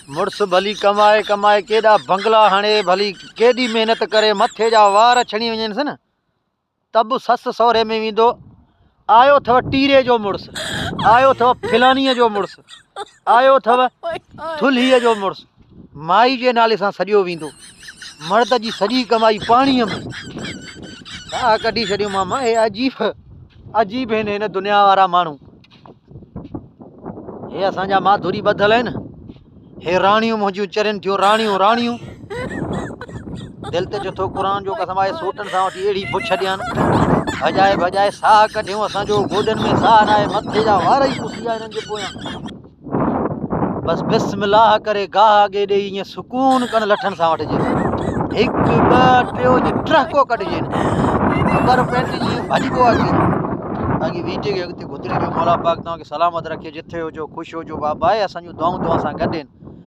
मुड़स भली कमाए कमाए केॾा बंगला हणे भली केॾी महिनत करे मथे जा वार छणी वञनिसि न त बि ससु सहुरे में वेंदो आयो अथव टीरे जो मुड़ुसु आयो अथव फिलानीअ जो मुड़ुसु आयो अथव थुल्हीअ जो मुड़ुसु माई जे नाले सां सॼो वेंदो मर्द जी सॼी कमाई पाणीअ में छा कढी छॾियो मामा हे अजीब अजीब आहिनि हिन दुनिया वारा माण्हू हे असांजा माधुरी ॿधल आहिनि हे राणियूं मुंहिंजियूं चरनि थियूं राणियूं राणियूं दिलि ते चथो क़ुर जो कसम आहे सोटनि सां वठी अहिड़ी बुछ ॾियनि भॼाए भॼाए साह कढियूं असांजो गोॾनि में साह न आहे मथे जा वार ई पुसी विया हिननि जे पोयां बसि बिस्मिल्लाह करे गाह अॻे ॾेई ईअं सुकून कनि लठनि सां वठिजे हिकु ॿ टियों ईअं ट्रहको कढिजे ख़बर पइजी ईअं भॼिबो आहे बाक़ी वीटे खे अॻिते गुज़री वियो मौला पाक तव्हांखे सलामत रखे जिथे हुजो ख़ुशि हुजो बाबा आहे असांजूं दुआऊं तव्हां सां गॾु आहिनि